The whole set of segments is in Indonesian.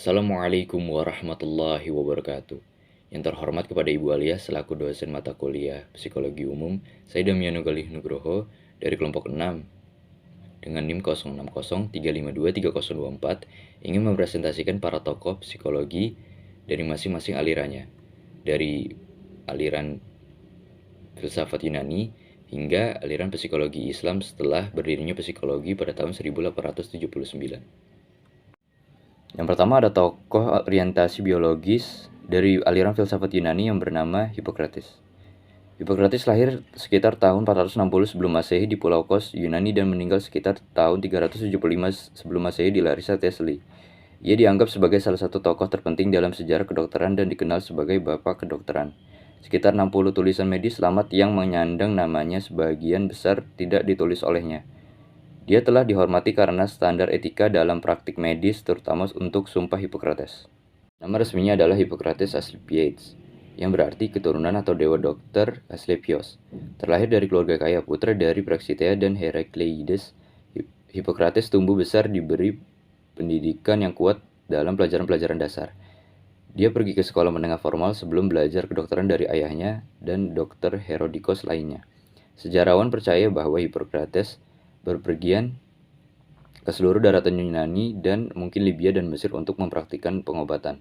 Assalamualaikum warahmatullahi wabarakatuh. Yang terhormat kepada Ibu Alia selaku dosen mata kuliah Psikologi Umum, saya Damiano Galih Nugroho dari kelompok 6 dengan NIM 0603523024 ingin mempresentasikan para tokoh psikologi dari masing-masing alirannya, dari aliran filsafat Yunani hingga aliran psikologi Islam setelah berdirinya psikologi pada tahun 1879. Yang pertama ada tokoh orientasi biologis dari aliran filsafat Yunani yang bernama Hippocrates. Hippocrates lahir sekitar tahun 460 sebelum Masehi di Pulau Kos, Yunani dan meninggal sekitar tahun 375 sebelum Masehi di Larissa, Thessaly. Ia dianggap sebagai salah satu tokoh terpenting dalam sejarah kedokteran dan dikenal sebagai bapak kedokteran. Sekitar 60 tulisan medis selamat yang menyandang namanya sebagian besar tidak ditulis olehnya. Dia telah dihormati karena standar etika dalam praktik medis, terutama untuk Sumpah Hippocrates. Nama resminya adalah Hippocrates Asclepiades, yang berarti keturunan atau dewa dokter Asclepios. Terlahir dari keluarga kaya, putra dari Praxitea dan Heracleides, Hippocrates tumbuh besar diberi pendidikan yang kuat dalam pelajaran-pelajaran dasar. Dia pergi ke sekolah menengah formal sebelum belajar kedokteran dari ayahnya dan dokter Herodikos lainnya. Sejarawan percaya bahwa Hippocrates berpergian ke seluruh daratan Yunani dan mungkin Libya dan Mesir untuk mempraktikkan pengobatan.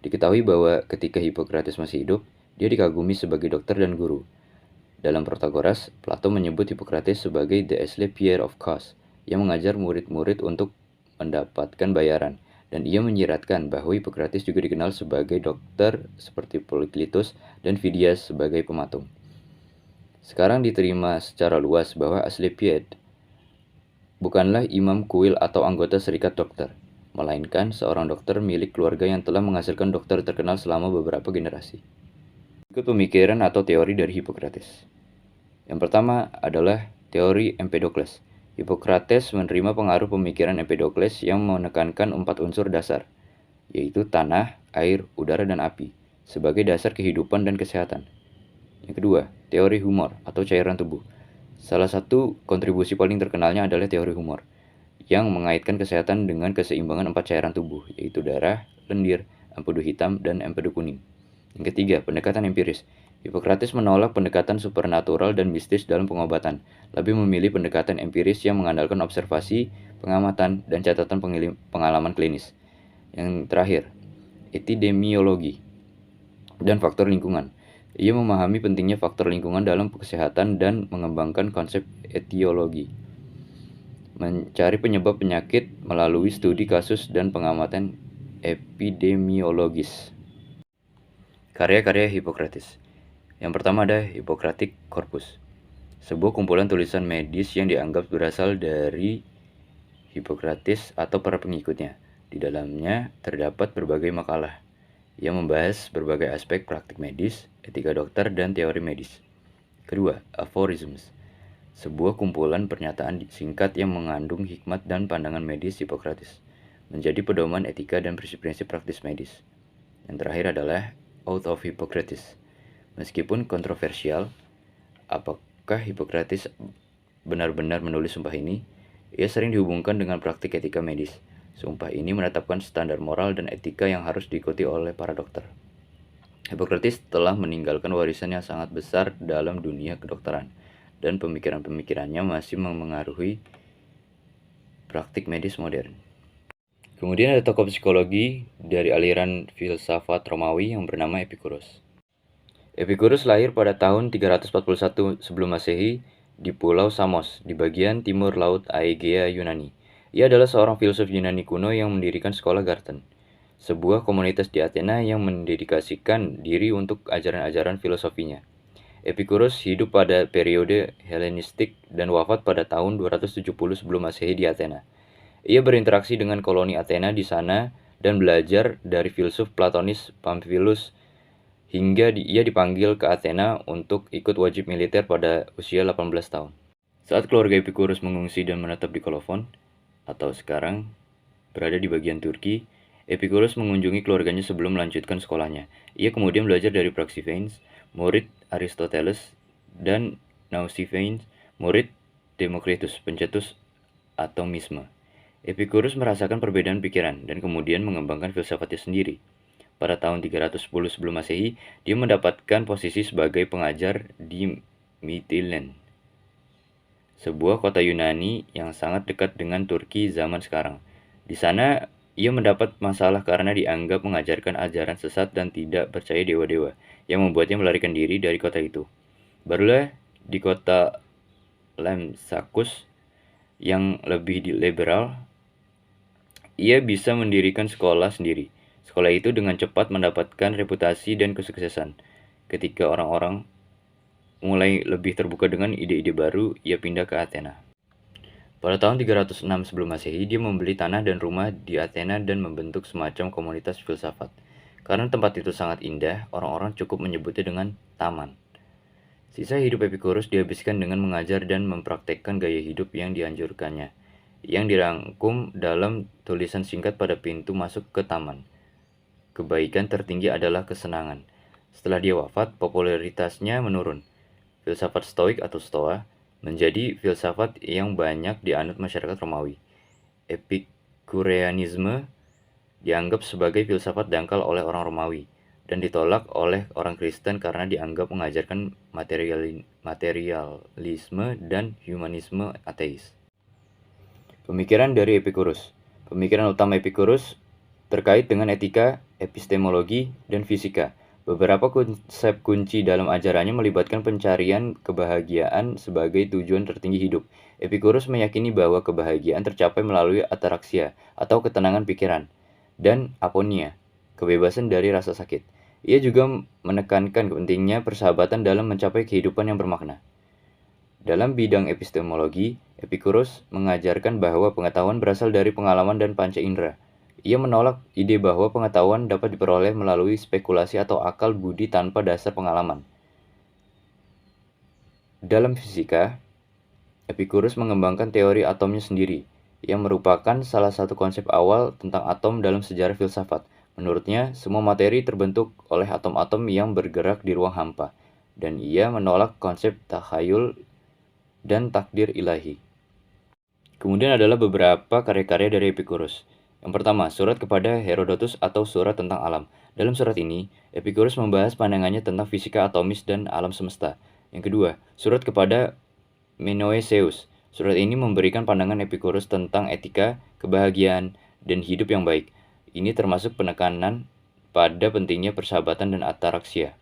Diketahui bahwa ketika Hippocrates masih hidup, dia dikagumi sebagai dokter dan guru. Dalam Protagoras, Plato menyebut Hippocrates sebagai the Asclepiad of Kos, yang mengajar murid-murid untuk mendapatkan bayaran, dan ia menyiratkan bahwa Hippocrates juga dikenal sebagai dokter seperti Polyklitos dan Phidias sebagai pematung. Sekarang diterima secara luas bahwa Asclepiad bukanlah imam kuil atau anggota serikat dokter, melainkan seorang dokter milik keluarga yang telah menghasilkan dokter terkenal selama beberapa generasi. Ikut pemikiran atau teori dari Hippocrates. Yang pertama adalah teori Empedokles. Hippocrates menerima pengaruh pemikiran Empedokles yang menekankan 4 unsur dasar, yaitu tanah, air, udara, dan api, sebagai dasar kehidupan dan kesehatan. Yang kedua, teori humor atau cairan tubuh. Salah satu kontribusi paling terkenalnya adalah teori humor, yang mengaitkan kesehatan dengan keseimbangan 4 cairan tubuh, yaitu darah, lendir, empedu hitam, dan empedu kuning. Yang ketiga, pendekatan empiris. Hippocrates menolak pendekatan supernatural dan mistis dalam pengobatan, lebih memilih pendekatan empiris yang mengandalkan observasi, pengamatan, dan catatan pengalaman klinis. Yang terakhir, epidemiologi dan faktor lingkungan. Ia memahami pentingnya faktor lingkungan dalam kesehatan dan mengembangkan konsep etiologi, mencari penyebab penyakit melalui studi kasus dan pengamatan epidemiologis. Karya-karya Hippocrates. Yang pertama ada Hippocratic Corpus, sebuah kumpulan tulisan medis yang dianggap berasal dari Hippocrates atau para pengikutnya. Di dalamnya terdapat berbagai makalah yang membahas berbagai aspek praktik medis, etika dokter, dan teori medis. Kedua, Aphorisms, sebuah kumpulan pernyataan singkat yang mengandung hikmat dan pandangan medis Hippocrates, menjadi pedoman etika dan prinsip-prinsip praktis medis. Yang terakhir adalah Oath of Hippocrates. Meskipun kontroversial, apakah Hippocrates benar-benar menulis sumpah ini? Ia sering dihubungkan dengan praktik etika medis. Sumpah ini menetapkan standar moral dan etika yang harus diikuti oleh para dokter. Hippocrates telah meninggalkan warisan yang sangat besar dalam dunia kedokteran, dan pemikiran-pemikirannya masih memengaruhi praktik medis modern. Kemudian ada tokoh psikologi dari aliran filsafat Romawi yang bernama Epicurus. Epicurus lahir pada tahun 341 sebelum Masehi di Pulau Samos, di bagian timur Laut Aegea, Yunani. Ia adalah seorang filsuf Yunani kuno yang mendirikan sekolah Garten, sebuah komunitas di Athena yang mendedikasikan diri untuk ajaran-ajaran filosofinya. Epicurus hidup pada periode Helenistik dan wafat pada tahun 270 sebelum Masehi di Athena. Ia berinteraksi dengan koloni Athena di sana dan belajar dari filsuf Platonis Pamphilus hingga ia dipanggil ke Athena untuk ikut wajib militer pada usia 18 tahun. Saat keluarga Epicurus mengungsi dan menetap di Kolofon, atau sekarang berada di bagian Turki, Epicurus mengunjungi keluarganya sebelum melanjutkan sekolahnya. Ia kemudian belajar dari Praxiphanes, murid Aristoteles, dan Nausiphanes, murid Demokritus, pencetus atomisme. Epicurus merasakan perbedaan pikiran dan kemudian mengembangkan filsafatnya sendiri. Pada tahun 310 sebelum Masehi, dia mendapatkan posisi sebagai pengajar di Mytilene, sebuah kota Yunani yang sangat dekat dengan Turki zaman sekarang. Di sana, ia mendapat masalah karena dianggap mengajarkan ajaran sesat dan tidak percaya dewa-dewa, yang membuatnya melarikan diri dari kota itu. Barulah di kota Lampsacus yang lebih liberal, ia bisa mendirikan sekolah sendiri. Sekolah itu dengan cepat mendapatkan reputasi dan kesuksesan. Ketika orang-orang mulai lebih terbuka dengan ide-ide baru, ia pindah ke Athena. Pada tahun 306 sebelum Masehi, dia membeli tanah dan rumah di Athena dan membentuk semacam komunitas filsafat. Karena tempat itu sangat indah, orang-orang cukup menyebutnya dengan taman. Sisa hidup Epicurus dihabiskan dengan mengajar dan mempraktekkan gaya hidup yang dianjurkannya, yang dirangkum dalam tulisan singkat pada pintu masuk ke taman. Kebaikan tertinggi adalah kesenangan. Setelah dia wafat, popularitasnya menurun. Filsafat Stoik atau Stoa menjadi filsafat yang banyak dianut masyarakat Romawi. Epikureanisme dianggap sebagai filsafat dangkal oleh orang Romawi dan ditolak oleh orang Kristen karena dianggap mengajarkan materialisme dan humanisme ateis. Pemikiran dari Epicurus. Pemikiran utama Epicurus terkait dengan etika, epistemologi, dan fisika. Beberapa konsep kunci dalam ajarannya melibatkan pencarian kebahagiaan sebagai tujuan tertinggi hidup. Epicurus meyakini bahwa kebahagiaan tercapai melalui ataraksia atau ketenangan pikiran, dan aponia, kebebasan dari rasa sakit. Ia juga menekankan pentingnya persahabatan dalam mencapai kehidupan yang bermakna. Dalam bidang epistemologi, Epicurus mengajarkan bahwa pengetahuan berasal dari pengalaman dan panca indera. Ia menolak ide bahwa pengetahuan dapat diperoleh melalui spekulasi atau akal budi tanpa dasar pengalaman. Dalam fisika, Epicurus mengembangkan teori atomnya sendiri, yang merupakan salah satu konsep awal tentang atom dalam sejarah filsafat. Menurutnya, semua materi terbentuk oleh atom-atom yang bergerak di ruang hampa, dan ia menolak konsep takhayul dan takdir ilahi. Kemudian adalah beberapa karya-karya dari Epicurus. Yang pertama, surat kepada Herodotus atau surat tentang alam. Dalam surat ini, Epicurus membahas pandangannya tentang fisika atomis dan alam semesta. Yang kedua, surat kepada Menoeseus. Surat ini memberikan pandangan Epicurus tentang etika, kebahagiaan, dan hidup yang baik. Ini termasuk penekanan pada pentingnya persahabatan dan ataraksia.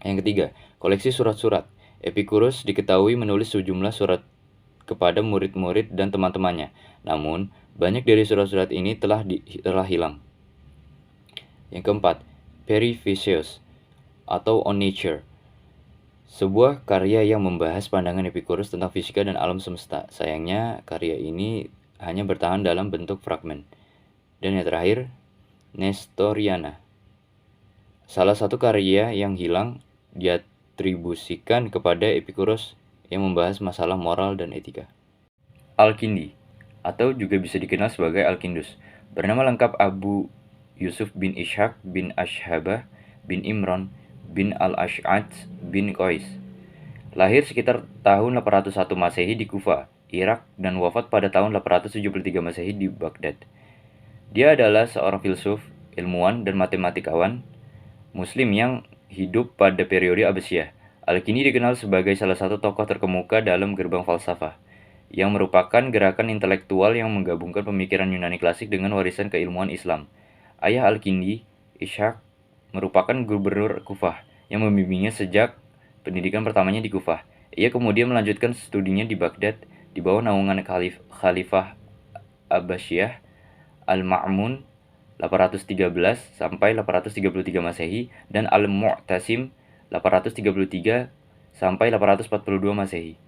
Yang ketiga, koleksi surat-surat. Epicurus diketahui menulis sejumlah surat kepada murid-murid dan teman-temannya. Namun, banyak dari surat-surat ini telah hilang. Yang keempat, Periphaseus atau On Nature, sebuah karya yang membahas pandangan Epicurus tentang fisika dan alam semesta. Sayangnya, karya ini hanya bertahan dalam bentuk fragmen. Dan yang terakhir, Nestoriana, salah satu karya yang hilang diatribusikan kepada Epicurus yang membahas masalah moral dan etika. Al-Kindi, atau juga bisa dikenal sebagai Al-Kindus, bernama lengkap Abu Yusuf bin Ishaq bin Ashhabah bin Imran bin Al-Ash'ad bin Qais. Lahir sekitar tahun 801 Masehi di Kufa, Irak, dan wafat pada tahun 873 Masehi di Baghdad. Dia adalah seorang filsuf, ilmuwan, dan matematikawan Muslim yang hidup pada periode Abbasiyah. Al-Kindi dikenal sebagai salah satu tokoh terkemuka dalam gerbang falsafah, yang merupakan gerakan intelektual yang menggabungkan pemikiran Yunani klasik dengan warisan keilmuan Islam. Ayah Al-Kindi, Ishaq, merupakan gubernur Kufah yang membimbingnya sejak pendidikan pertamanya di Kufah. Ia kemudian melanjutkan studinya di Baghdad di bawah naungan Khalifah Abbasiyah Al-Ma'mun 813 sampai 833 Masehi dan Al-Mu'tasim 833 sampai 842 Masehi.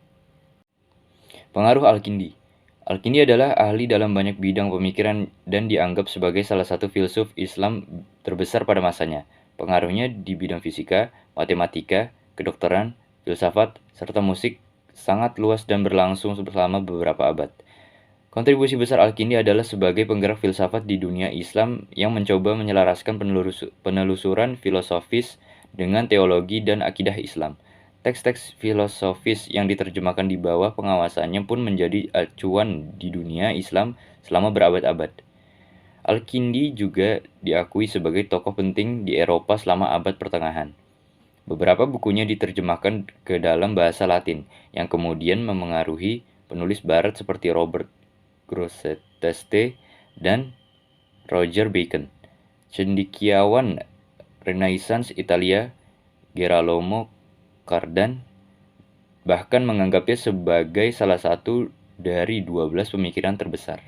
Pengaruh Al-Kindi. Al-Kindi adalah ahli dalam banyak bidang pemikiran dan dianggap sebagai salah satu filsuf Islam terbesar pada masanya. Pengaruhnya di bidang fisika, matematika, kedokteran, filsafat, serta musik sangat luas dan berlangsung selama beberapa abad. Kontribusi besar Al-Kindi adalah sebagai penggerak filsafat di dunia Islam yang mencoba menyelaraskan penelusuran filosofis dengan teologi dan akidah Islam. Teks-teks filosofis yang diterjemahkan di bawah pengawasannya pun menjadi acuan di dunia Islam selama berabad-abad. Al-Kindi juga diakui sebagai tokoh penting di Eropa selama abad pertengahan. Beberapa bukunya diterjemahkan ke dalam bahasa Latin, yang kemudian memengaruhi penulis barat seperti Robert Grosseteste dan Roger Bacon. Cendekiawan Renaissance Italia, Gerolamo Cardan, bahkan menganggapnya sebagai salah satu dari 12 pemikiran terbesar.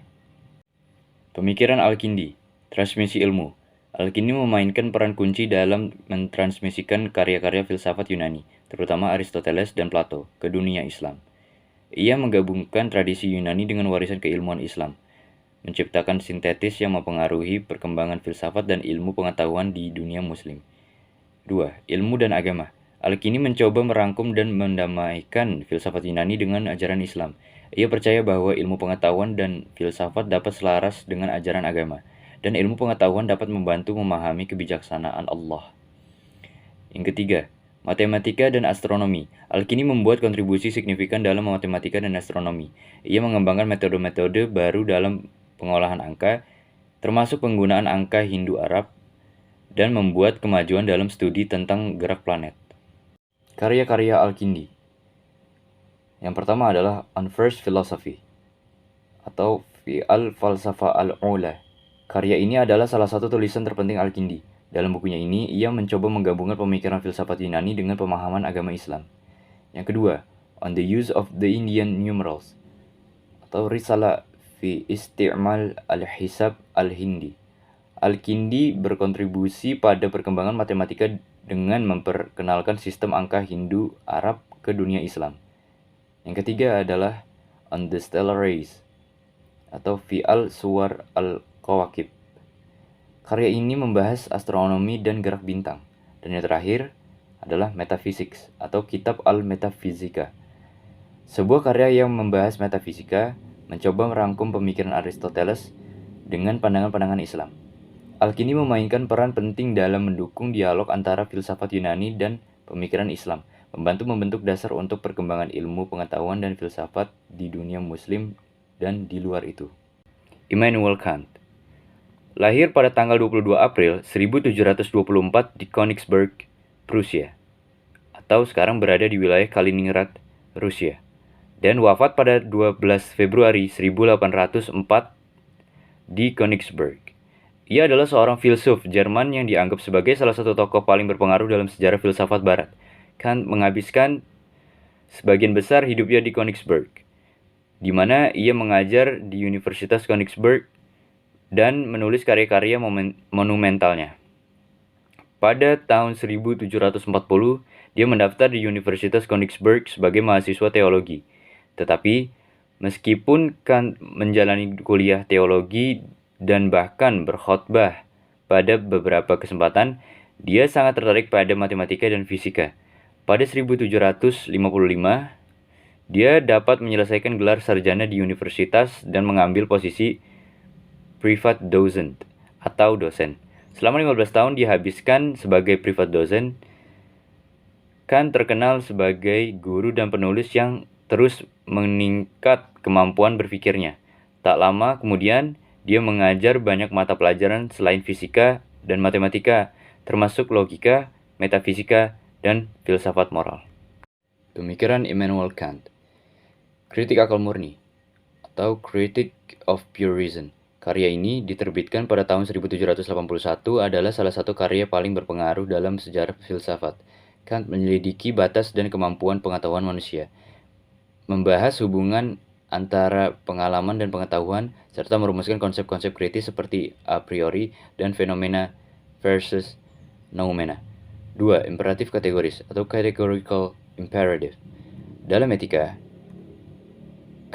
Pemikiran Al-Kindi, transmisi ilmu. Al-Kindi memainkan peran kunci dalam mentransmisikan karya-karya filsafat Yunani, terutama Aristoteles dan Plato, ke dunia Islam. Ia menggabungkan tradisi Yunani dengan warisan keilmuan Islam, menciptakan sintetis yang mempengaruhi perkembangan filsafat dan ilmu pengetahuan di dunia Muslim. 2. Ilmu dan agama. Al-Kindi mencoba merangkum dan mendamaikan filsafat Yunani dengan ajaran Islam. Ia percaya bahwa ilmu pengetahuan dan filsafat dapat selaras dengan ajaran agama, dan ilmu pengetahuan dapat membantu memahami kebijaksanaan Allah. Yang ketiga, matematika dan astronomi. Al-Kindi membuat kontribusi signifikan dalam matematika dan astronomi. Ia mengembangkan metode-metode baru dalam pengolahan angka, termasuk penggunaan angka Hindu-Arab, dan membuat kemajuan dalam studi tentang gerak planet. Karya-karya Al-Kindi. Yang pertama adalah On First Philosophy atau Fi al-Falsafa al-Ula. Karya ini adalah salah satu tulisan terpenting Al-Kindi. Dalam bukunya ini, ia mencoba menggabungkan pemikiran filsafat Yunani dengan pemahaman agama Islam. Yang kedua, On the Use of the Indian Numerals atau Risalah Fi Isti'mal al-Hisab al-Hindi. Al-Kindi berkontribusi pada perkembangan matematika dengan memperkenalkan sistem angka Hindu-Arab ke dunia Islam. Yang ketiga adalah On the Stellar Race atau Fi al-Suwar al-Kawakib. Karya ini membahas astronomi dan gerak bintang. Dan yang terakhir adalah Metaphysics atau Kitab al-Metafisika. Sebuah karya yang membahas metafisika mencoba merangkum pemikiran Aristoteles dengan pandangan-pandangan Islam. Al-Kindi memainkan peran penting dalam mendukung dialog antara filsafat Yunani dan pemikiran Islam, membantu membentuk dasar untuk perkembangan ilmu pengetahuan dan filsafat di dunia Muslim dan di luar itu. Immanuel Kant lahir pada tanggal 22 April 1724 di Königsberg, Prusia, atau sekarang berada di wilayah Kaliningrad, Rusia, dan wafat pada 12 Februari 1804 di Königsberg. Ia adalah seorang filsuf Jerman yang dianggap sebagai salah satu tokoh paling berpengaruh dalam sejarah filsafat barat. Kant menghabiskan sebagian besar hidupnya di Königsberg, di mana ia mengajar di Universitas Königsberg dan menulis karya-karya monumentalnya. Pada tahun 1740, dia mendaftar di Universitas Königsberg sebagai mahasiswa teologi. Tetapi, meskipun Kant menjalani kuliah teologi dan bahkan berkhotbah pada beberapa kesempatan, dia sangat tertarik pada matematika dan fisika. Pada 1755, dia dapat menyelesaikan gelar sarjana di universitas dan mengambil posisi Privatdozent atau dosen. Selama 15 tahun dihabiskan sebagai privatdozent. Kant terkenal sebagai guru dan penulis yang terus meningkat kemampuan berpikirnya. Tak lama kemudian, dia mengajar banyak mata pelajaran selain fisika dan matematika, termasuk logika, metafisika, dan filsafat moral. Pemikiran Immanuel Kant. Kritik akal murni atau Critic of Pure Reason. Karya ini diterbitkan pada tahun 1781 adalah salah satu karya paling berpengaruh dalam sejarah filsafat. Kant menyelidiki batas dan kemampuan pengetahuan manusia, membahas hubungan antara pengalaman dan pengetahuan, serta merumuskan konsep-konsep kritis seperti a priori dan fenomena versus noumena. 2. Imperatif kategoris atau categorical imperative. Dalam etika,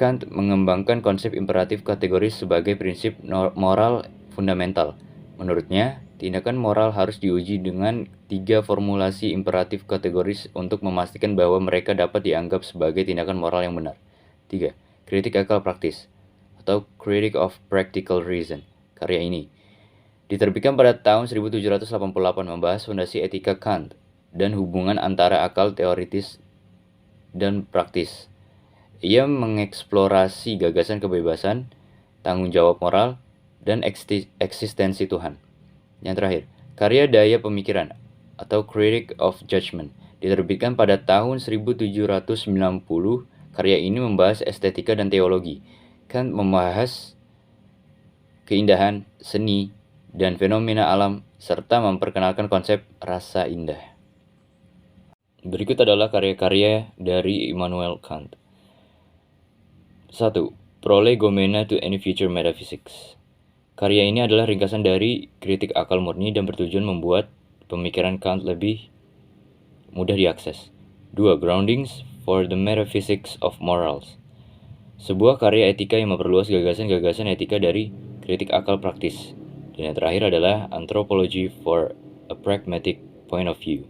Kant mengembangkan konsep imperatif kategoris sebagai prinsip moral fundamental. Menurutnya, tindakan moral harus diuji dengan 3 formulasi imperatif kategoris untuk memastikan bahwa mereka dapat dianggap sebagai tindakan moral yang benar. 3. Kritik akal praktis atau Critic of Practical Reason. Karya ini diterbitkan pada tahun 1788, membahas fondasi etika Kant dan hubungan antara akal teoritis dan praktis. Ia mengeksplorasi gagasan kebebasan, tanggung jawab moral, dan eksistensi Tuhan. Yang terakhir, karya Daya Pemikiran atau Critic of Judgment diterbitkan pada tahun 1790. Karya ini membahas estetika dan teologi. Kant membahas keindahan, seni, dan fenomena alam serta memperkenalkan konsep rasa indah. Berikut adalah karya-karya dari Immanuel Kant. 1. Prolegomena to Any Future Metaphysics. Karya ini adalah ringkasan dari kritik akal murni dan bertujuan membuat pemikiran Kant lebih mudah diakses. 2. Groundings for the Metaphysics of Morals. Sebuah karya etika yang memperluas gagasan-gagasan etika dari kritik akal praktis. Dan yang terakhir adalah Anthropology for a Pragmatic Point of View.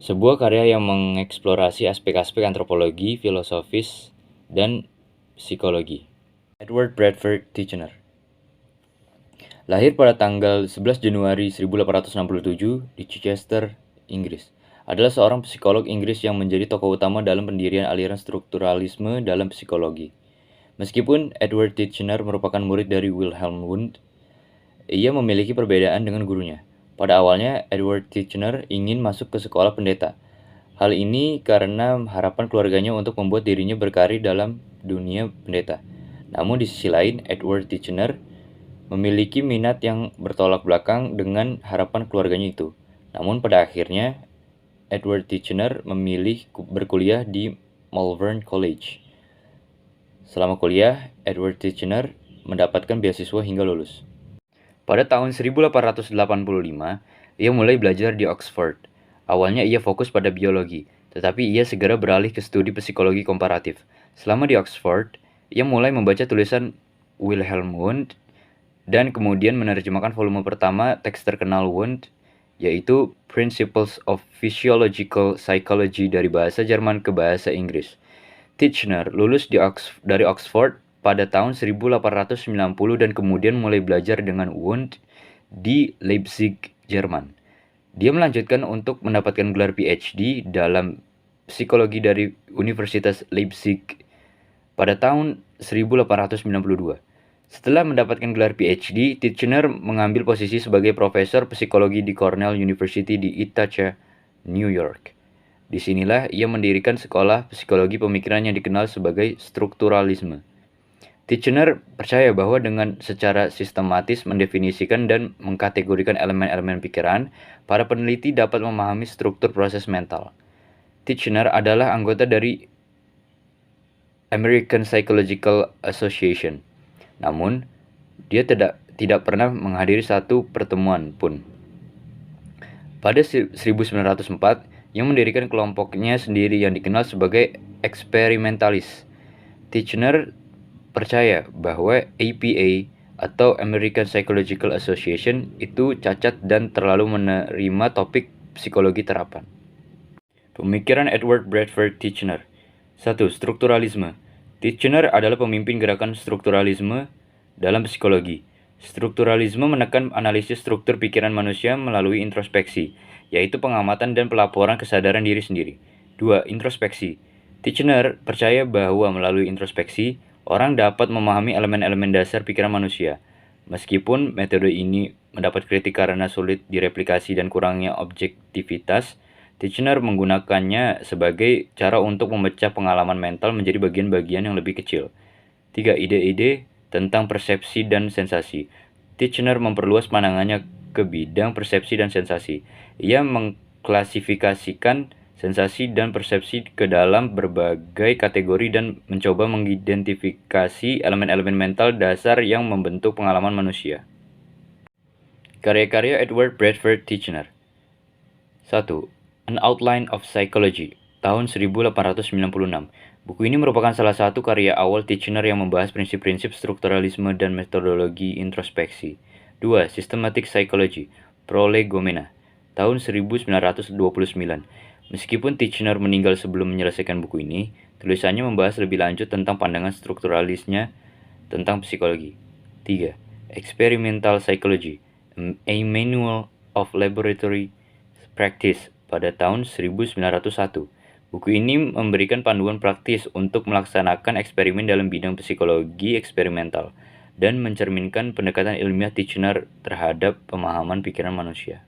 Sebuah karya yang mengeksplorasi aspek-aspek antropologi, filosofis, dan psikologi. Edward Bradford Titchener. Lahir pada tanggal 11 Januari 1867 di Chichester, Inggris. Adalah seorang psikolog Inggris yang menjadi tokoh utama dalam pendirian aliran strukturalisme dalam psikologi. Meskipun Edward Titchener merupakan murid dari Wilhelm Wundt, ia memiliki perbedaan dengan gurunya. Pada awalnya, Edward Titchener ingin masuk ke sekolah pendeta. Hal ini karena harapan keluarganya untuk membuat dirinya berkarir dalam dunia pendeta. Namun di sisi lain, Edward Titchener memiliki minat yang bertolak belakang dengan harapan keluarganya itu. Namun pada akhirnya, Edward Titchener memilih berkuliah di Malvern College. Selama kuliah, Edward Titchener mendapatkan beasiswa hingga lulus. Pada tahun 1885, ia mulai belajar di Oxford. Awalnya ia fokus pada biologi, tetapi ia segera beralih ke studi psikologi komparatif. Selama di Oxford, ia mulai membaca tulisan Wilhelm Wundt dan kemudian menerjemahkan volume pertama teks terkenal Wundt, yaitu Principles of Physiological Psychology dari bahasa Jerman ke bahasa Inggris. Titchener lulus dari Oxford pada tahun 1890 dan kemudian mulai belajar dengan Wundt di Leipzig, Jerman. Dia melanjutkan untuk mendapatkan gelar PhD dalam psikologi dari Universitas Leipzig pada tahun 1892. Setelah mendapatkan gelar PhD, Titchener mengambil posisi sebagai profesor psikologi di Cornell University di Ithaca, New York. Disinilah ia mendirikan sekolah psikologi pemikiran yang dikenal sebagai strukturalisme. Titchener percaya bahwa dengan secara sistematis mendefinisikan dan mengkategorikan elemen-elemen pikiran, para peneliti dapat memahami struktur proses mental. Titchener adalah anggota dari American Psychological Association. Namun, dia tidak pernah menghadiri satu pertemuan pun. Pada 1904, ia mendirikan kelompoknya sendiri yang dikenal sebagai eksperimentalis. Titchener percaya bahwa APA atau American Psychological Association itu cacat dan terlalu menerima topik psikologi terapan. Pemikiran Edward Bradford Titchener. 1. Strukturalisme. Titchener adalah pemimpin gerakan strukturalisme dalam psikologi. Strukturalisme menekan analisis struktur pikiran manusia melalui introspeksi, yaitu pengamatan dan pelaporan kesadaran diri sendiri. 2. Introspeksi. Titchener percaya bahwa melalui introspeksi, orang dapat memahami elemen-elemen dasar pikiran manusia. Meskipun metode ini mendapat kritik karena sulit direplikasi dan kurangnya objektivitas, Titchener menggunakannya sebagai cara untuk memecah pengalaman mental menjadi bagian-bagian yang lebih kecil. 3. Ide-ide tentang persepsi dan sensasi. Titchener memperluas pandangannya ke bidang persepsi dan sensasi. Ia mengklasifikasikan sensasi dan persepsi ke dalam berbagai kategori dan mencoba mengidentifikasi elemen-elemen mental dasar yang membentuk pengalaman manusia. Karya-karya Edward Bradford Titchener. 1. An Outline of Psychology, tahun 1896. Buku ini merupakan salah satu karya awal Titchener yang membahas prinsip-prinsip strukturalisme dan metodologi introspeksi. 2. Systematic Psychology, Prolegomena, tahun 1929. Meskipun Titchener meninggal sebelum menyelesaikan buku ini, tulisannya membahas lebih lanjut tentang pandangan strukturalisnya tentang psikologi. 3. Experimental Psychology, A Manual of Laboratory Practice, pada tahun 1901. Buku ini memberikan panduan praktis untuk melaksanakan eksperimen dalam bidang psikologi eksperimental dan mencerminkan pendekatan ilmiah Titchener terhadap pemahaman pikiran manusia.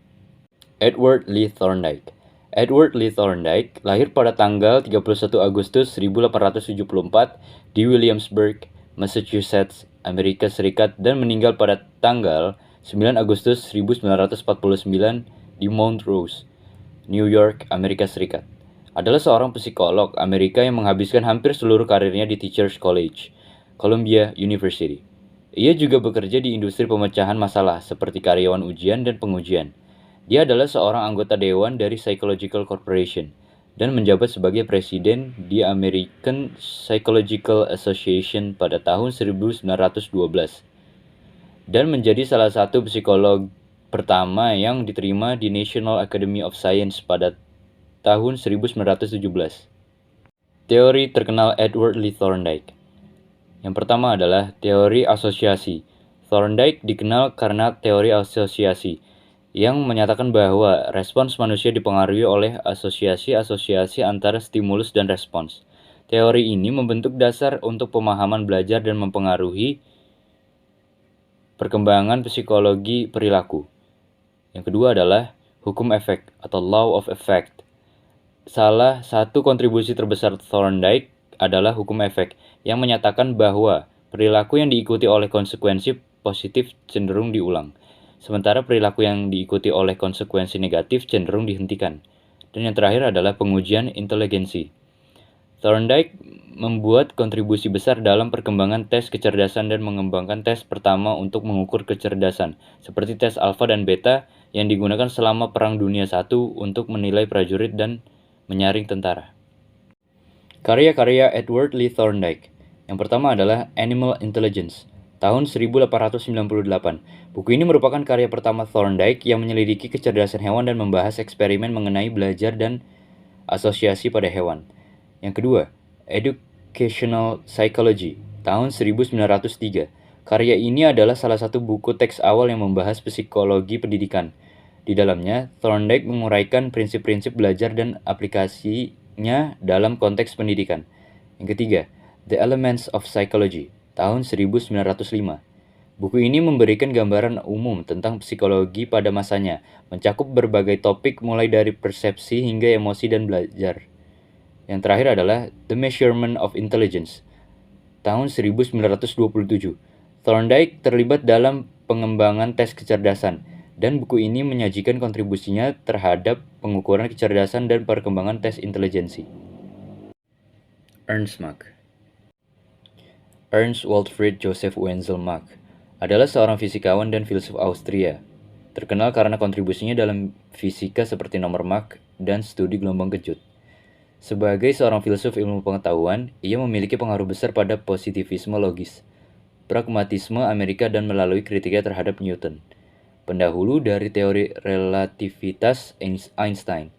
Edward Lee Thorndike. Edward Lee Thorndike lahir pada tanggal 31 Agustus 1874 di Williamsburg, Massachusetts, Amerika Serikat dan meninggal pada tanggal 9 Agustus 1949 di Montrose, New York, Amerika Serikat. Adalah seorang psikolog Amerika yang menghabiskan hampir seluruh karirnya di Teachers College, Columbia University. Ia juga bekerja di industri pemecahan masalah seperti karyawan ujian dan pengujian. Dia adalah seorang anggota dewan dari Psychological Corporation dan menjabat sebagai presiden di American Psychological Association pada tahun 1912 dan menjadi salah satu psikolog pertama yang diterima di National Academy of Science pada tahun 1917. Teori terkenal Edward Lee Thorndike. Yang pertama adalah teori asosiasi. Thorndike dikenal karena teori asosiasi yang menyatakan bahwa respons manusia dipengaruhi oleh asosiasi-asosiasi antara stimulus dan respons. Teori ini membentuk dasar untuk pemahaman belajar dan mempengaruhi perkembangan psikologi perilaku. Yang kedua adalah hukum efek atau law of effect. Salah satu kontribusi terbesar Thorndike adalah hukum efek yang menyatakan bahwa perilaku yang diikuti oleh konsekuensi positif cenderung diulang, sementara perilaku yang diikuti oleh konsekuensi negatif cenderung dihentikan. Dan yang terakhir adalah pengujian inteligensi. Thorndike membuat kontribusi besar dalam perkembangan tes kecerdasan dan mengembangkan tes pertama untuk mengukur kecerdasan, seperti tes alfa dan beta yang digunakan selama Perang Dunia I untuk menilai prajurit dan menyaring tentara. Karya-karya Edward Lee Thorndike. Yang pertama adalah Animal Intelligence, tahun 1898. Buku ini merupakan karya pertama Thorndike yang menyelidiki kecerdasan hewan dan membahas eksperimen mengenai belajar dan asosiasi pada hewan. Yang kedua, Educational Psychology, tahun 1903. Karya ini adalah salah satu buku teks awal yang membahas psikologi pendidikan. Di dalamnya, Thorndike menguraikan prinsip-prinsip belajar dan aplikasinya dalam konteks pendidikan. Yang ketiga, The Elements of Psychology, tahun 1905. Buku ini memberikan gambaran umum tentang psikologi pada masanya, mencakup berbagai topik mulai dari persepsi hingga emosi dan belajar. Yang terakhir adalah The Measurement of Intelligence, tahun 1927. Thorndike terlibat dalam pengembangan tes kecerdasan, dan buku ini menyajikan kontribusinya terhadap pengukuran kecerdasan dan perkembangan tes intelijensi. Ernst Mach. Ernst Waltfried Joseph Wenzel Mach adalah seorang fisikawan dan filsuf Austria, terkenal karena kontribusinya dalam fisika seperti nomor Mach dan studi gelombang kejut. Sebagai seorang filsuf ilmu pengetahuan, ia memiliki pengaruh besar pada positivisme logis, pragmatisme Amerika dan melalui kritiknya terhadap Newton, pendahulu dari teori relativitas Einstein.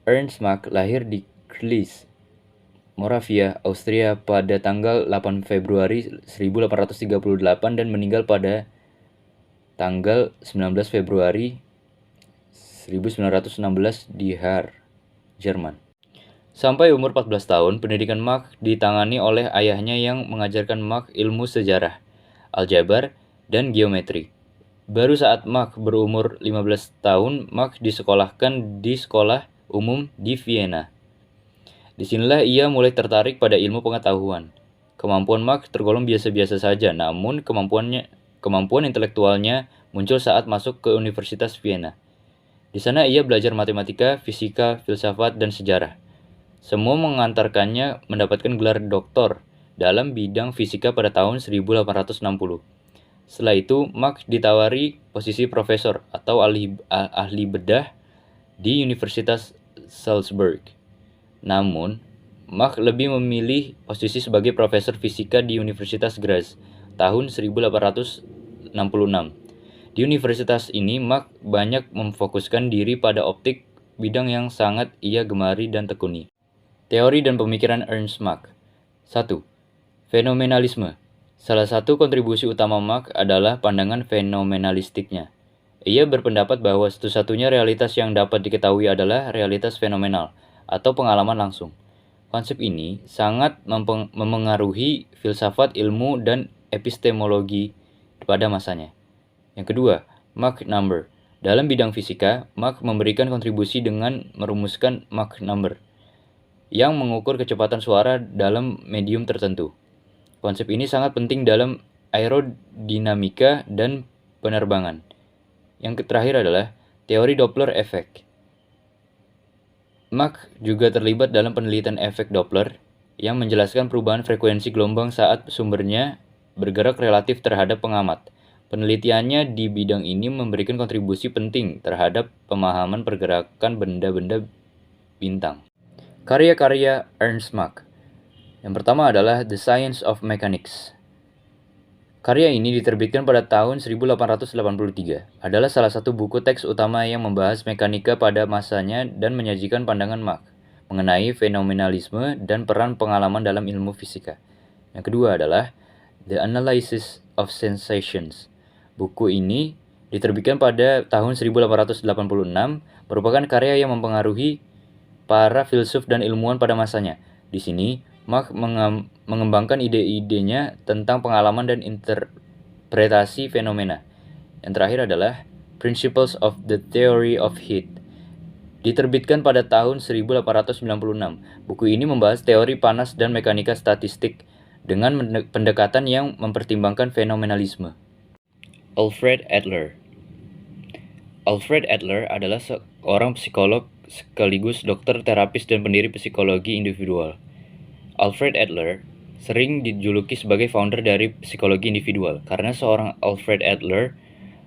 Ernst Mach lahir di Klis, Moravia, Austria pada tanggal 8 Februari 1838 dan meninggal pada tanggal 19 Februari 1916 di Haar, Jerman. Sampai umur 14 tahun, pendidikan Mach ditangani oleh ayahnya yang mengajarkan Mach ilmu sejarah, aljabar, dan geometri. Baru saat Mach berumur 15 tahun, Mach disekolahkan di sekolah umum di Vienna. Disinilah ia mulai tertarik pada ilmu pengetahuan. Kemampuan Mach tergolong biasa-biasa saja, namun kemampuan intelektualnya muncul saat masuk ke Universitas Vienna. Di sana ia belajar matematika, fisika, filsafat, dan sejarah. Semua mengantarkannya mendapatkan gelar doktor dalam bidang fisika pada tahun 1860. Setelah itu, Mach ditawari posisi profesor atau ahli bedah di Universitas Salzburg. Namun, Mach lebih memilih posisi sebagai profesor fisika di Universitas Graz tahun 1866. Di universitas ini, Mach banyak memfokuskan diri pada optik, bidang yang sangat ia gemari dan tekuni. Teori dan pemikiran Ernst Mach. 1. Fenomenalisme. Salah satu kontribusi utama Mach adalah pandangan fenomenalistiknya. Ia berpendapat bahwa satu-satunya realitas yang dapat diketahui adalah realitas fenomenal. atau pengalaman langsung. Konsep ini sangat memengaruhi filsafat ilmu dan epistemologi pada masanya. Yang kedua, Mach number. Dalam bidang fisika, Mach memberikan kontribusi dengan merumuskan Mach number yang mengukur kecepatan suara dalam medium tertentu. Konsep ini sangat penting dalam aerodinamika dan penerbangan. Yang terakhir adalah teori Doppler effect. Mach juga terlibat dalam penelitian efek Doppler yang menjelaskan perubahan frekuensi gelombang saat sumbernya bergerak relatif terhadap pengamat. Penelitiannya di bidang ini memberikan kontribusi penting terhadap pemahaman pergerakan benda-benda bintang. Karya-karya Ernst Mach. Yang pertama adalah The Science of Mechanics. Karya ini diterbitkan pada tahun 1883. Adalah salah satu buku teks utama yang membahas mekanika pada masanya dan menyajikan pandangan Mach mengenai fenomenalisme dan peran pengalaman dalam ilmu fisika. Yang kedua adalah The Analysis of Sensations. Buku ini diterbitkan pada tahun 1886, merupakan karya yang mempengaruhi para filsuf dan ilmuwan pada masanya. Di sini, Mach mengembangkan ide-idenya tentang pengalaman dan interpretasi fenomena. Yang terakhir adalah Principles of the Theory of Heat. Diterbitkan pada tahun 1896. Buku ini membahas teori panas dan mekanika statistik dengan pendekatan yang mempertimbangkan fenomenalisme. Alfred Adler. Alfred Adler adalah seorang psikolog sekaligus dokter terapis dan pendiri psikologi individual. Alfred Adler sering dijuluki sebagai founder dari psikologi individual karena seorang Alfred Adler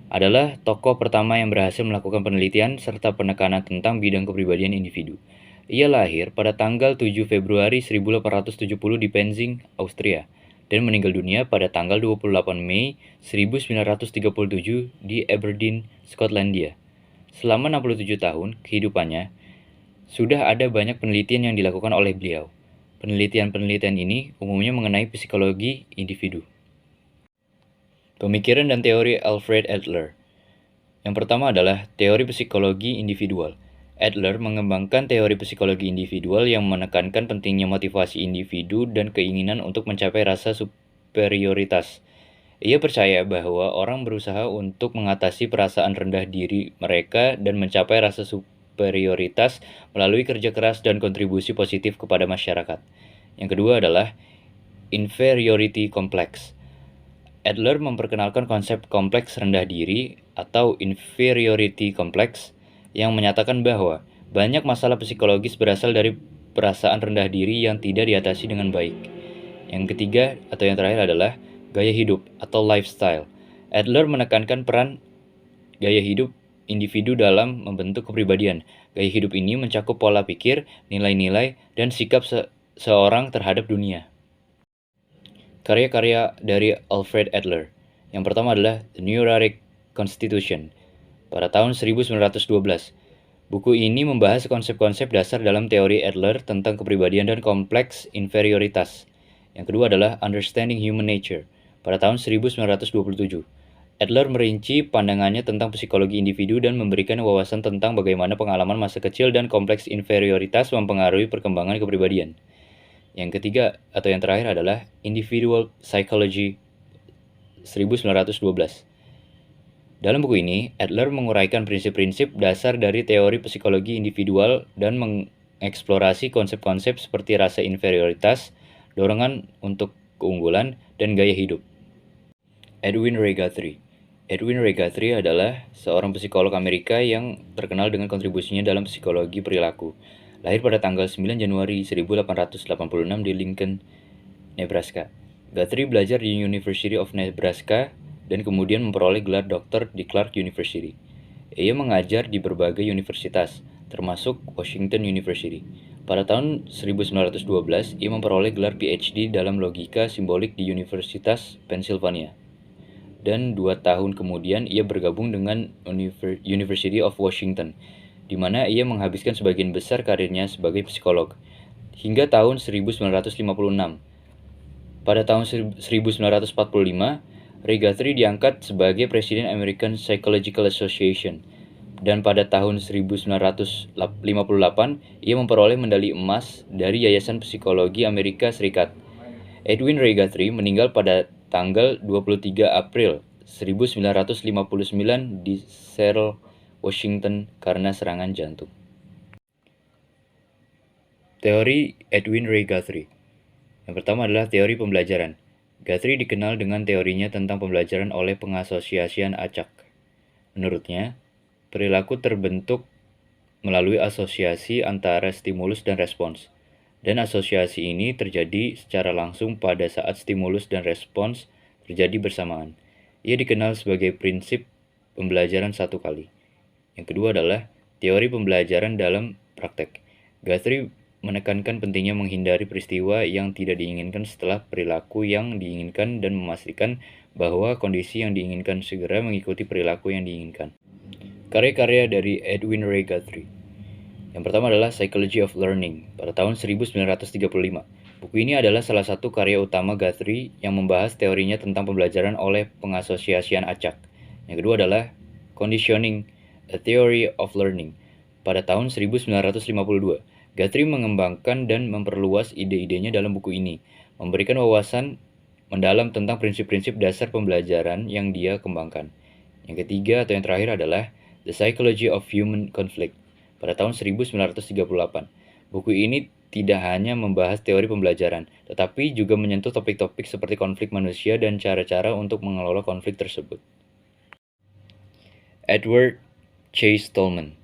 adalah tokoh pertama yang berhasil melakukan penelitian serta penekanan tentang bidang kepribadian individu. Ia lahir pada tanggal 7 Februari 1870 di Penzing, Austria, dan meninggal dunia pada tanggal 28 Mei 1937 di Aberdeen, Skotlandia. Selama 67 tahun kehidupannya, sudah ada banyak penelitian yang dilakukan oleh beliau. Penelitian-penelitian ini umumnya mengenai psikologi individu. Pemikiran dan teori Alfred Adler. Yang pertama adalah teori psikologi individual. Adler mengembangkan teori psikologi individual yang menekankan pentingnya motivasi individu dan keinginan untuk mencapai rasa superioritas. Ia percaya bahwa orang berusaha untuk mengatasi perasaan rendah diri mereka dan mencapai rasa superioritas melalui kerja keras dan kontribusi positif kepada masyarakat. Yang kedua adalah inferiority complex. Adler memperkenalkan konsep kompleks rendah diri atau inferiority complex yang menyatakan bahwa banyak masalah psikologis berasal dari perasaan rendah diri yang tidak diatasi dengan baik. Yang ketiga atau yang terakhir adalah gaya hidup atau lifestyle. Adler menekankan peran gaya hidup individu dalam membentuk kepribadian. Gaya hidup ini mencakup pola pikir, nilai-nilai, dan sikap seorang terhadap dunia. Karya-karya dari Alfred Adler. Yang pertama adalah The Neuralic Constitution pada tahun 1912. Buku ini membahas konsep-konsep dasar dalam teori Adler tentang kepribadian dan kompleks inferioritas. Yang kedua adalah Understanding Human Nature pada tahun 1927. Adler merinci pandangannya tentang psikologi individu dan memberikan wawasan tentang bagaimana pengalaman masa kecil dan kompleks inferioritas mempengaruhi perkembangan kepribadian. Yang ketiga atau yang terakhir adalah Individual Psychology 1912. Dalam buku ini, Adler menguraikan prinsip-prinsip dasar dari teori psikologi individual dan mengeksplorasi konsep-konsep seperti rasa inferioritas, dorongan untuk keunggulan, dan gaya hidup. Edwin Ray Guthrie. Edwin Ray Guthrie adalah seorang psikolog Amerika yang terkenal dengan kontribusinya dalam psikologi perilaku. Lahir pada tanggal 9 Januari 1886 di Lincoln, Nebraska. Guthrie belajar di University of Nebraska dan kemudian memperoleh gelar doktor di Clark University. Ia mengajar di berbagai universitas, termasuk Washington University. Pada tahun 1912, ia memperoleh gelar PhD dalam logika simbolik di Universitas Pennsylvania. Dan 2 tahun kemudian ia bergabung dengan University of Washington, di mana ia menghabiskan sebagian besar karirnya sebagai psikolog, hingga tahun 1956. Pada tahun 1945, Ray Guthrie diangkat sebagai Presiden American Psychological Association. dan pada tahun 1958 ia memperoleh medali emas dari Yayasan Psikologi Amerika Serikat. Edwin Ray Guthrie meninggal pada tanggal 23 April 1959 di Seattle, Washington karena serangan jantung. Teori Edwin Ray Guthrie. Yang pertama adalah teori pembelajaran. Guthrie dikenal dengan teorinya tentang pembelajaran oleh pengasosiasian acak. Menurutnya, perilaku terbentuk melalui asosiasi antara stimulus dan respons, dan asosiasi ini terjadi secara langsung pada saat stimulus dan respons terjadi bersamaan. Ia dikenal sebagai prinsip pembelajaran satu kali. Yang kedua adalah teori pembelajaran dalam praktek. Guthrie menekankan pentingnya menghindari peristiwa yang tidak diinginkan setelah perilaku yang diinginkan dan memastikan bahwa kondisi yang diinginkan segera mengikuti perilaku yang diinginkan. Karya-karya dari Edwin Ray Guthrie. Yang pertama adalah Psychology of Learning pada tahun 1935. Buku ini adalah salah satu karya utama Guthrie yang membahas teorinya tentang pembelajaran oleh pengasosiasian acak. Yang kedua adalah Conditioning, A Theory of Learning pada tahun 1952. Guthrie mengembangkan dan memperluas ide-idenya dalam buku ini, memberikan wawasan mendalam tentang prinsip-prinsip dasar pembelajaran yang dia kembangkan. Yang ketiga atau yang terakhir adalah The Psychology of Human Conflict pada tahun 1938. Buku ini tidak hanya membahas teori pembelajaran, tetapi juga menyentuh topik-topik seperti konflik manusia dan cara-cara untuk mengelola konflik tersebut. Edward Chase Tolman.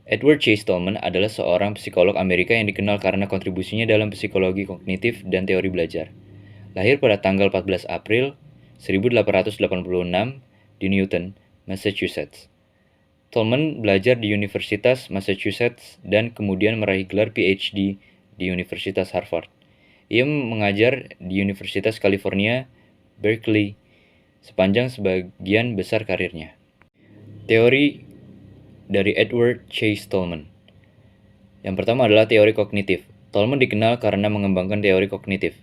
Edward Chase Tolman adalah seorang psikolog Amerika yang dikenal karena kontribusinya dalam psikologi kognitif dan teori belajar. Lahir pada tanggal 14 April 1886 di Newton, Massachusetts. Tolman belajar di Universitas Massachusetts dan kemudian meraih gelar PhD di Universitas Harvard. Ia mengajar di Universitas California, Berkeley, sepanjang sebagian besar karirnya. Teori dari Edward Chase Tolman. Yang pertama adalah teori kognitif. Tolman dikenal karena mengembangkan teori kognitif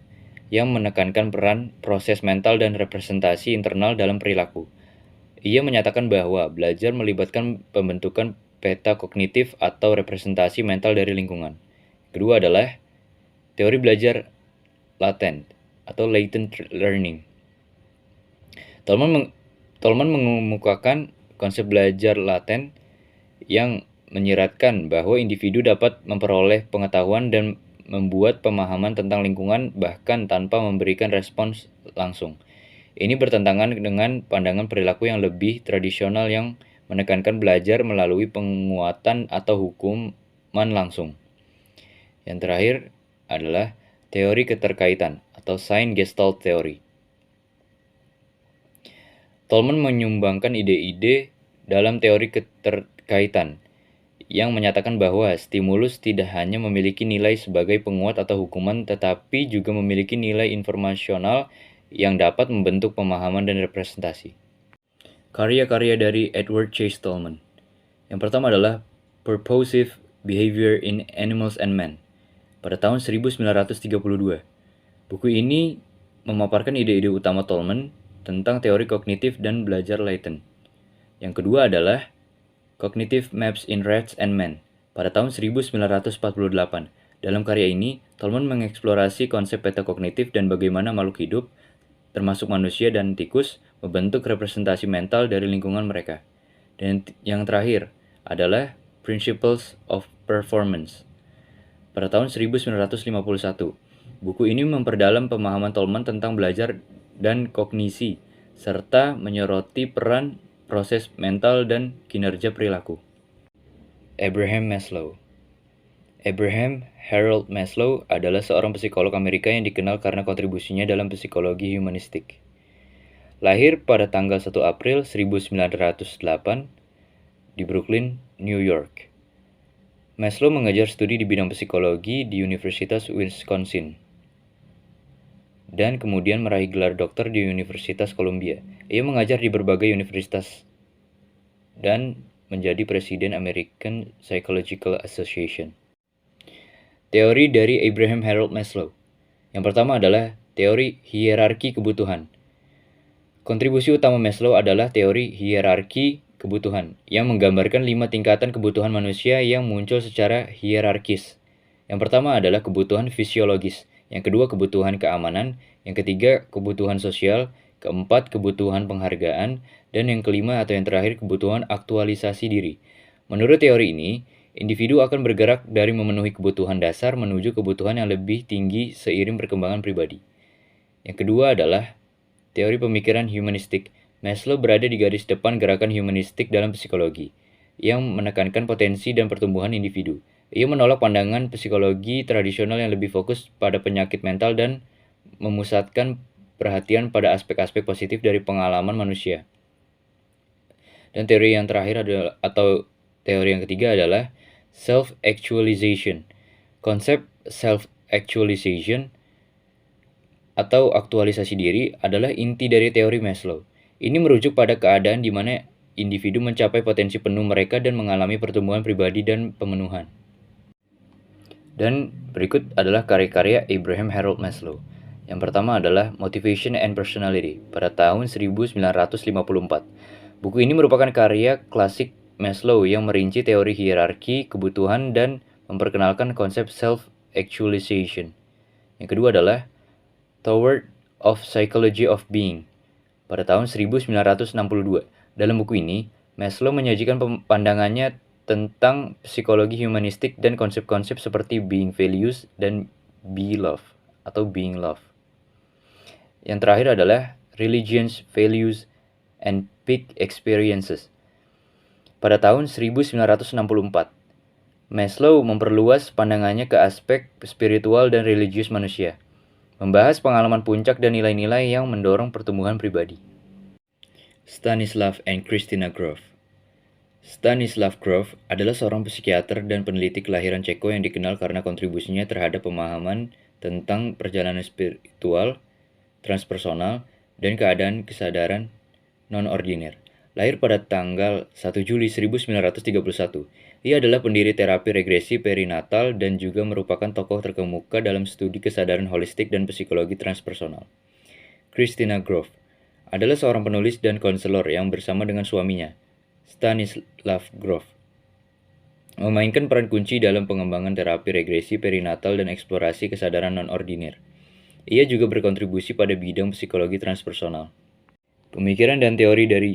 yang menekankan peran proses mental dan representasi internal dalam perilaku. Ia menyatakan bahwa belajar melibatkan pembentukan peta kognitif atau representasi mental dari lingkungan. Kedua adalah teori belajar latent atau latent learning. Tolman mengemukakan konsep belajar laten yang menyiratkan bahwa individu dapat memperoleh pengetahuan dan membuat pemahaman tentang lingkungan bahkan tanpa memberikan respons langsung. Ini bertentangan dengan pandangan perilaku yang lebih tradisional yang menekankan belajar melalui penguatan atau hukuman langsung. Yang terakhir adalah teori keterkaitan atau sign gestalt theory. Tolman menyumbangkan ide-ide dalam teori keterkaitan yang menyatakan bahwa stimulus tidak hanya memiliki nilai sebagai penguat atau hukuman tetapi juga memiliki nilai informasional yang dapat membentuk pemahaman dan representasi. Karya-karya dari Edward Chase Tolman. Yang pertama adalah Purposive Behavior in Animals and Men pada tahun 1932. Buku ini memaparkan ide-ide utama Tolman tentang teori kognitif dan belajar latent. Yang kedua adalah Cognitive Maps in Rats and Men pada tahun 1948. Dalam karya ini, Tolman mengeksplorasi konsep peta kognitif dan bagaimana makhluk hidup, termasuk manusia dan tikus, membentuk representasi mental dari lingkungan mereka. Dan yang terakhir adalah Principles of Performance pada tahun 1951. Buku ini memperdalam pemahaman Tolman tentang belajar dan kognisi, serta menyoroti peran proses mental dan kinerja perilaku. Abraham Maslow. Abraham Harold Maslow adalah seorang psikolog Amerika yang dikenal karena kontribusinya dalam psikologi humanistik. Lahir pada tanggal 1 April 1908 di Brooklyn, New York. Maslow mengajar studi di bidang psikologi di Universitas Wisconsin dan kemudian meraih gelar doktor di Universitas Columbia. Ia mengajar di berbagai universitas dan menjadi presiden American Psychological Association. Teori dari Abraham Harold Maslow. Yang pertama adalah teori hierarki kebutuhan. Kontribusi utama Maslow adalah teori hierarki kebutuhan, yang menggambarkan 5 tingkatan kebutuhan manusia yang muncul secara hierarkis. Yang pertama adalah kebutuhan fisiologis, yang kedua kebutuhan keamanan, yang ketiga kebutuhan sosial, keempat kebutuhan penghargaan, dan yang kelima atau yang terakhir kebutuhan aktualisasi diri. Menurut teori ini, individu akan bergerak dari memenuhi kebutuhan dasar menuju kebutuhan yang lebih tinggi seiring perkembangan pribadi. Yang kedua adalah teori pemikiran humanistik. Maslow berada di garis depan gerakan humanistik dalam psikologi, yang menekankan potensi dan pertumbuhan individu. Ia menolak pandangan psikologi tradisional yang lebih fokus pada penyakit mental dan memusatkan perhatian pada aspek-aspek positif dari pengalaman manusia. Dan teori yang terakhir adalah, atau teori yang ketiga adalah self-actualization. Konsep self-actualization atau aktualisasi diri adalah inti dari teori Maslow. Ini merujuk pada keadaan di mana individu mencapai potensi penuh mereka dan mengalami pertumbuhan pribadi dan pemenuhan. Dan berikut adalah karya-karya Abraham Harold Maslow. Yang pertama adalah Motivation and Personality pada tahun 1954. Buku ini merupakan karya klasik Maslow yang merinci teori hierarki kebutuhan dan memperkenalkan konsep self-actualization. Yang kedua adalah Toward of Psychology of Being pada tahun 1962. Dalam buku ini, Maslow menyajikan pandangannya tentang psikologi humanistik dan konsep-konsep seperti being values dan be love atau being love. Yang terakhir adalah Religions, Values, and Peak Experiences pada tahun 1964. Maslow memperluas pandangannya ke aspek spiritual dan religius manusia, membahas pengalaman puncak dan nilai-nilai yang mendorong pertumbuhan pribadi. Stanislav and Christina Grof. Stanislav Grof adalah seorang psikiater dan peneliti kelahiran Ceko yang dikenal karena kontribusinya terhadap pemahaman tentang perjalanan spiritual, transpersonal, dan keadaan kesadaran non-ordiner. Lahir pada tanggal 1 Juli 1931, ia adalah pendiri terapi regresi perinatal dan juga merupakan tokoh terkemuka dalam studi kesadaran holistik dan psikologi transpersonal. Christina Grof adalah seorang penulis dan konselor yang bersama dengan suaminya, Stanislav Grof, memainkan peran kunci dalam pengembangan terapi regresi perinatal dan eksplorasi kesadaran non-ordiner. Ia juga berkontribusi pada bidang psikologi transpersonal. Pemikiran dan teori dari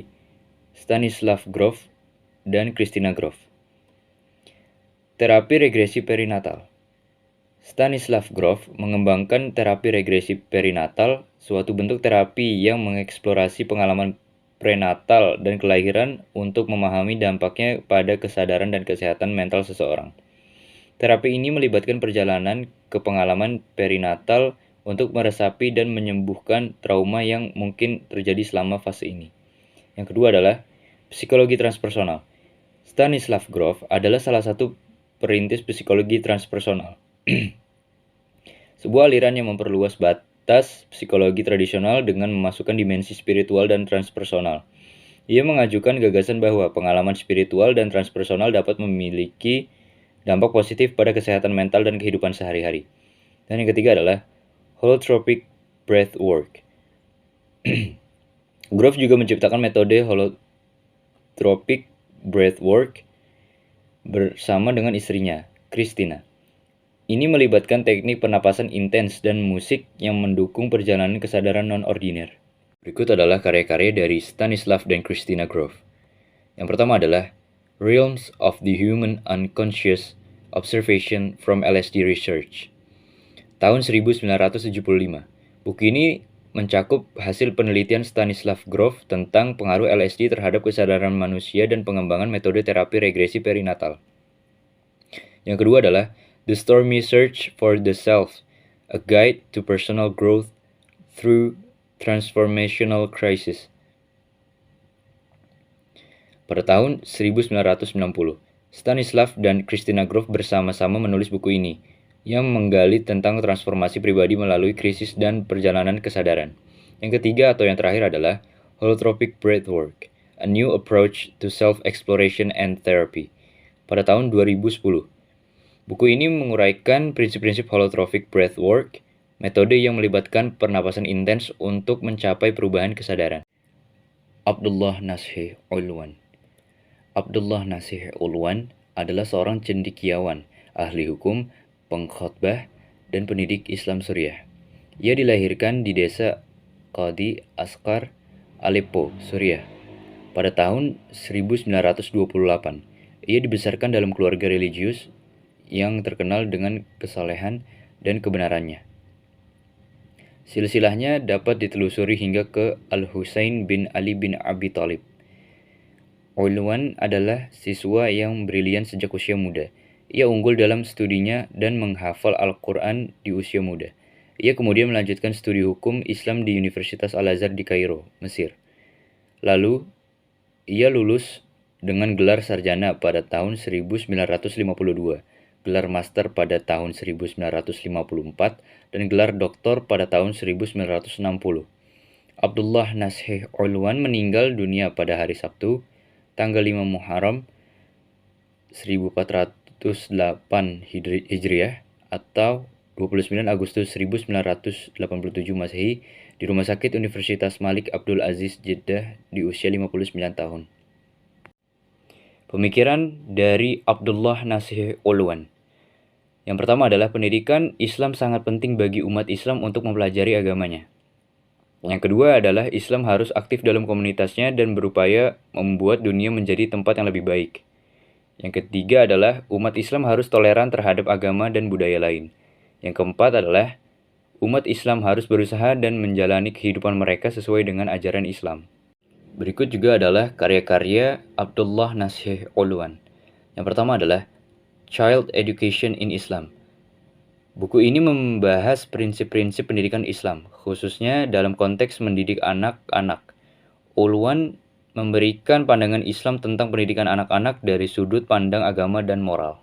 Stanislav Grof dan Christina Grof. Terapi regresi perinatal. Stanislav Grof mengembangkan terapi regresi perinatal, suatu bentuk terapi yang mengeksplorasi pengalaman prenatal dan kelahiran untuk memahami dampaknya pada kesadaran dan kesehatan mental seseorang. Terapi ini melibatkan perjalanan ke pengalaman perinatal untuk meresapi dan menyembuhkan trauma yang mungkin terjadi selama fase ini. Yang kedua adalah psikologi transpersonal. Stanislav Grof adalah salah satu perintis psikologi transpersonal. Sebuah aliran yang memperluas batas psikologi tradisional dengan memasukkan dimensi spiritual dan transpersonal. Ia mengajukan gagasan bahwa pengalaman spiritual dan transpersonal dapat memiliki dampak positif pada kesehatan mental dan kehidupan sehari-hari. Dan yang ketiga adalah holotropic breathwork. Grof juga menciptakan metode holotropic breathwork bersama dengan istrinya, Christina. Ini melibatkan teknik pernapasan intens dan musik yang mendukung perjalanan kesadaran non-ordiner. Berikut adalah karya-karya dari Stanislav dan Christina Grof. Yang pertama adalah Realms of the Human Unconscious Observation from LSD Research, tahun 1975. Buku ini mencakup hasil penelitian Stanislav Grof tentang pengaruh LSD terhadap kesadaran manusia dan pengembangan metode terapi regresi perinatal. Yang kedua adalah The Stormy Search for the Self, A Guide to Personal Growth Through Transformational Crisis, pada tahun 1990. Stanislav dan Christina Grof bersama-sama menulis buku ini, yang menggali tentang transformasi pribadi melalui krisis dan perjalanan kesadaran. Yang ketiga atau yang terakhir adalah Holotropic Breathwork, A New Approach to Self-Exploration and Therapy, pada tahun 2010. Buku ini menguraikan prinsip-prinsip holotropic breathwork, metode yang melibatkan pernapasan intens untuk mencapai perubahan kesadaran. Abdullah Nasheh Ulwan. Abdullah Nasih Ulwan adalah seorang cendekiawan, ahli hukum, pengkhotbah, dan pendidik Islam Suriah. Ia dilahirkan di desa Qadi Asqar, Aleppo, Suriah, pada tahun 1928. Ia dibesarkan dalam keluarga religius yang terkenal dengan kesalehan dan kebenarannya. Silsilahnya dapat ditelusuri hingga ke Al-Husain bin Ali bin Abi Thalib. Ulwan adalah siswa yang brilian sejak usia muda. Ia unggul dalam studinya dan menghafal Al-Quran di usia muda. Ia kemudian melanjutkan studi hukum Islam di Universitas Al-Azhar di Kairo, Mesir. Lalu, ia lulus dengan gelar sarjana pada tahun 1952, gelar master pada tahun 1954, dan gelar doktor pada tahun 1960. Abdullah Nasih Ulwan meninggal dunia pada hari Sabtu, tanggal 5 Muharram 1408 Hijriah atau 29 Agustus 1987 Masehi di Rumah Sakit Universitas Malik Abdul Aziz Jeddah di usia 59 tahun. Pemikiran dari Abdullah Nasih Ulwan. Yang pertama adalah pendidikan Islam sangat penting bagi umat Islam untuk mempelajari agamanya. Yang kedua adalah Islam harus aktif dalam komunitasnya dan berupaya membuat dunia menjadi tempat yang lebih baik. Yang ketiga adalah umat Islam harus toleran terhadap agama dan budaya lain. Yang keempat adalah umat Islam harus berusaha dan menjalani kehidupan mereka sesuai dengan ajaran Islam. Berikut juga adalah karya-karya Abdullah Nasih Ulwan. Yang pertama adalah Child Education in Islam. Buku ini membahas prinsip-prinsip pendidikan Islam, khususnya dalam konteks mendidik anak-anak. Ulwan memberikan pandangan Islam tentang pendidikan anak-anak dari sudut pandang agama dan moral.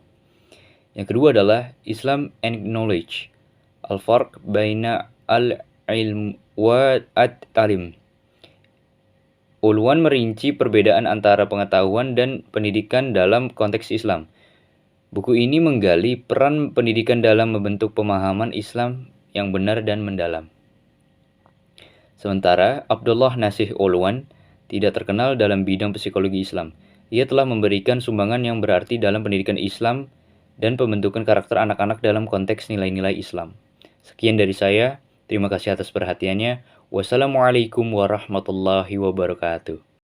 Yang kedua adalah Islam and Knowledge, Al-Farq Baina Al-Ilm wa At-Talim. Ulwan merinci perbedaan antara pengetahuan dan pendidikan dalam konteks Islam. Buku ini menggali peran pendidikan dalam membentuk pemahaman Islam yang benar dan mendalam. Sementara Abdullah Nasih Ulwan tidak terkenal dalam bidang psikologi Islam. Ia telah memberikan sumbangan yang berarti dalam pendidikan Islam dan pembentukan karakter anak-anak dalam konteks nilai-nilai Islam. Sekian dari saya. Terima kasih atas perhatiannya. Wassalamualaikum warahmatullahi wabarakatuh.